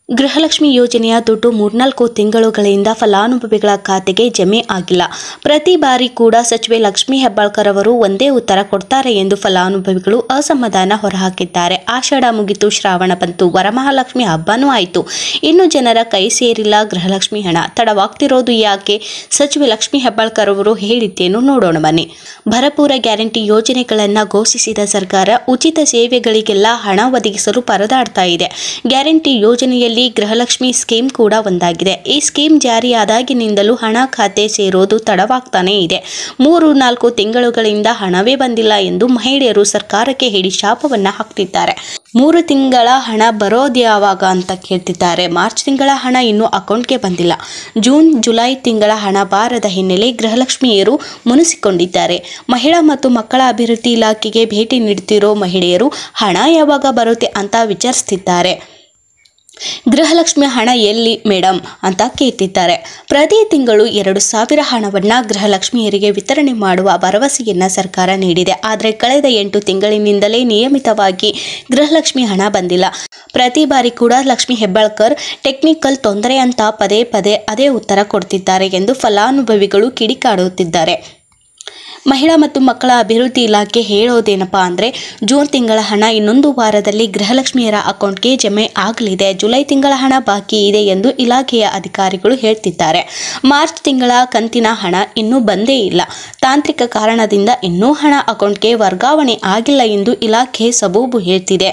ಗೃಹಲಕ್ಷ್ಮಿ ಯೋಜನೆಯ ದುಡ್ಡು 3-4 ತಿಂಗಳುಗಳಿಂದ ಫಲಾನುಭವಿಗಳ ಖಾತೆಗೆ ಜಮೆ ಆಗಿಲ್ಲ. ಪ್ರತಿ ಬಾರಿ ಕೂಡ ಸಚಿವೆ ಲಕ್ಷ್ಮೀ ಹೆಬ್ಬಾಳ್ಕರ್ ಅವರು ಒಂದೇ ಉತ್ತರ ಕೊಡ್ತಾರೆ ಎಂದು ಫಲಾನುಭವಿಗಳು ಅಸಮಾಧಾನ ಹೊರಹಾಕಿದ್ದಾರೆ. ಆಷಾಢ ಮುಗಿತು, ಶ್ರಾವಣ ಬಂತು, ವರಮಹಾಲಕ್ಷ್ಮಿ ಹಬ್ಬನೂ ಆಯಿತು. ಇನ್ನು ಜನರ ಕೈ ಸೇರಿಲ್ಲ ಗೃಹಲಕ್ಷ್ಮಿ ಹಣ. ತಡವಾಗ್ತಿರೋದು ಯಾಕೆ? ಸಚಿವೆ ಲಕ್ಷ್ಮೀ ಹೆಬ್ಬಾಳ್ಕರ್ ಅವರು ಹೇಳಿದ್ದೇನು ನೋಡೋಣ ಬನ್ನಿ. ಭರಪೂರ ಗ್ಯಾರಂಟಿ ಯೋಜನೆಗಳನ್ನು ಘೋಷಿಸಿದ ಸರ್ಕಾರ ಉಚಿತ ಸೇವೆಗಳಿಗೆಲ್ಲ ಹಣ ಒದಗಿಸಲು ಪರದಾಡ್ತಾ ಇದೆ. ಗ್ಯಾರಂಟಿ ಯೋಜನೆಯಲ್ಲಿ ಗೃಹಲಕ್ಷ್ಮಿ ಸ್ಕೀಮ್ ಕೂಡ ಒಂದಾಗಿದೆ. ಈ ಸ್ಕೀಮ್ ಜಾರಿಯಾದಾಗಿನಿಂದಲೂ ಹಣ ಖಾತೆ ಸೇರೋದು ತಡವಾಗ್ತಾನೆ ಇದೆ. 3-4 ತಿಂಗಳುಗಳಿಂದ ಹಣವೇ ಬಂದಿಲ್ಲ ಎಂದು ಮಹಿಳೆಯರು ಸರ್ಕಾರಕ್ಕೆ ಹಿಡಿ ಶಾಪವನ್ನ ಹಾಕ್ತಿದ್ದಾರೆ. 3 ತಿಂಗಳ ಹಣ ಬರೋದ್ಯಾವಾಗ ಅಂತ ಕೇಳ್ತಿದ್ದಾರೆ. ಮಾರ್ಚ್ ತಿಂಗಳ ಹಣ ಇನ್ನೂ ಅಕೌಂಟ್ಗೆ ಬಂದಿಲ್ಲ. ಜೂನ್ ಜುಲೈ ತಿಂಗಳ ಹಣ ಬಾರದ ಹಿನ್ನೆಲೆ ಗೃಹಲಕ್ಷ್ಮಿಯರು ಮುನಿಸಿಕೊಂಡಿದ್ದಾರೆ. ಮಹಿಳಾ ಮತ್ತು ಮಕ್ಕಳ ಅಭಿವೃದ್ಧಿ ಇಲಾಖೆಗೆ ಭೇಟಿ ನೀಡುತ್ತಿರೋ ಮಹಿಳೆಯರು ಹಣ ಯಾವಾಗ ಬರುತ್ತೆ ಅಂತ ವಿಚಾರಿಸುತ್ತಿದ್ದಾರೆ. ಗೃಹಲಕ್ಷ್ಮಿ ಹಣ ಎಲ್ಲಿ ಮೇಡಮ್ ಅಂತ ಕೇಳ್ತಿದ್ದಾರೆ. ಪ್ರತಿ ತಿಂಗಳು 2,000 ಹಣವನ್ನ ಗೃಹಲಕ್ಷ್ಮಿಯರಿಗೆ ವಿತರಣೆ ಮಾಡುವ ಭರವಸೆಯನ್ನ ಸರ್ಕಾರ ನೀಡಿದೆ. ಆದರೆ ಕಳೆದ 8 ತಿಂಗಳಿನಿಂದಲೇ ನಿಯಮಿತವಾಗಿ ಗೃಹಲಕ್ಷ್ಮಿ ಹಣ ಬಂದಿಲ್ಲ. ಪ್ರತಿ ಬಾರಿ ಕೂಡ ಲಕ್ಷ್ಮೀ ಹೆಬ್ಬಾಳ್ಕರ್ ಟೆಕ್ನಿಕಲ್ ತೊಂದರೆ ಅಂತ ಪದೇ ಪದೇ ಅದೇ ಉತ್ತರ ಕೊಡ್ತಿದ್ದಾರೆ ಎಂದು ಫಲಾನುಭವಿಗಳು ಕಿಡಿಕಾಡುತ್ತಿದ್ದಾರೆ. ಮಹಿಳಾ ಮತ್ತು ಮಕ್ಕಳ ಅಭಿವೃದ್ಧಿ ಇಲಾಖೆ ಹೇಳೋದೇನಪ್ಪಾ ಅಂದರೆ, ಜೂನ್ ತಿಂಗಳ ಹಣ ಇನ್ನೊಂದು ವಾರದಲ್ಲಿ ಗೃಹಲಕ್ಷ್ಮಿಯರ ಅಕೌಂಟ್ಗೆ ಜಮೆ ಆಗಲಿದೆ. ಜುಲೈ ತಿಂಗಳ ಹಣ ಬಾಕಿ ಇದೆ ಎಂದು ಇಲಾಖೆಯ ಅಧಿಕಾರಿಗಳು ಹೇಳ್ತಿದ್ದಾರೆ. ಮಾರ್ಚ್ ತಿಂಗಳ ಕಂತಿನ ಹಣ ಇನ್ನೂ ಬಂದೇ ಇಲ್ಲ. ತಾಂತ್ರಿಕ ಕಾರಣದಿಂದ ಇನ್ನೂ ಹಣ ಅಕೌಂಟ್ಗೆ ವರ್ಗಾವಣೆ ಆಗಿಲ್ಲ ಎಂದು ಇಲಾಖೆ ಸಬೂಬು ಹೇಳ್ತಿದೆ.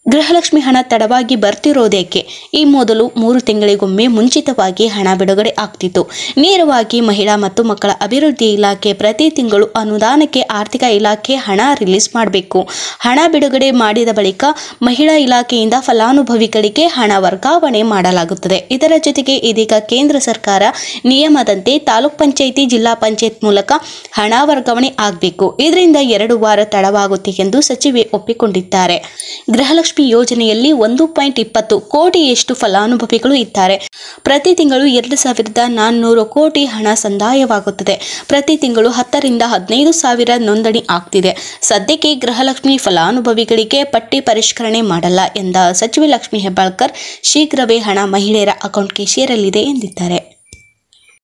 ಗೃಹಲಕ್ಷ್ಮಿ ಹಣ ತಡವಾಗಿ ಬರ್ತಿರೋದೇಕೆ? ಈ ಮೊದಲು 3 ತಿಂಗಳಿಗೊಮ್ಮೆ ಮುಂಚಿತವಾಗಿ ಹಣ ಬಿಡುಗಡೆ ಆಗ್ತಿತ್ತು. ನೇರವಾಗಿ ಮಹಿಳಾ ಮತ್ತು ಮಕ್ಕಳ ಅಭಿವೃದ್ಧಿ ಇಲಾಖೆ ಪ್ರತಿ ತಿಂಗಳು ಅನುದಾನಕ್ಕೆ ಆರ್ಥಿಕ ಇಲಾಖೆ ಹಣ ರಿಲೀಸ್ ಮಾಡಬೇಕು. ಹಣ ಬಿಡುಗಡೆ ಮಾಡಿದ ಬಳಿಕ ಮಹಿಳಾ ಇಲಾಖೆಯಿಂದ ಫಲಾನುಭವಿಗಳಿಗೆ ಹಣ ವರ್ಗಾವಣೆ ಮಾಡಲಾಗುತ್ತದೆ. ಇದರ ಜೊತೆಗೆ ಇದೀಗ ಕೇಂದ್ರ ಸರ್ಕಾರ ನಿಯಮದಂತೆ ತಾಲೂಕ್ ಪಂಚಾಯಿತಿ, ಜಿಲ್ಲಾ ಪಂಚಾಯತ್ ಮೂಲಕ ಹಣ ವರ್ಗಾವಣೆ ಆಗಬೇಕು. ಇದರಿಂದ 2 ವಾರ ತಡವಾಗುತ್ತೆ ಎಂದು ಸಚಿವೆ ಒಪ್ಪಿಕೊಂಡಿದ್ದಾರೆ. ಗೃಹಲಕ್ಷ್ಮಿ ಯೋಜನೆಯಲ್ಲಿ 1.20 ಕೋಟಿಯಷ್ಟು ಫಲಾನುಭವಿಗಳು ಇದ್ದಾರೆ. ಪ್ರತಿ ತಿಂಗಳು 2,400 ಕೋಟಿ ಹಣ ಸಂದಾಯವಾಗುತ್ತದೆ. ಪ್ರತಿ ತಿಂಗಳು 10ರಿಂದ 15 ಸಾವಿರ ನೋಂದಣಿ ಆಗ್ತಿದೆ. ಸದ್ಯಕ್ಕೆ ಗೃಹಲಕ್ಷ್ಮಿ ಫಲಾನುಭವಿಗಳಿಗೆ ಪಟ್ಟಿ ಪರಿಷ್ಕರಣೆ ಮಾಡಲ್ಲ ಎಂದ ಸಚಿವೆ ಲಕ್ಷ್ಮೀ ಹೆಬ್ಬಾಳ್ಕರ್, ಶೀಘ್ರವೇ ಹಣ ಮಹಿಳೆಯರ ಅಕೌಂಟ್ಗೆ ಸೇರಲಿದೆ ಎಂದಿದ್ದಾರೆ.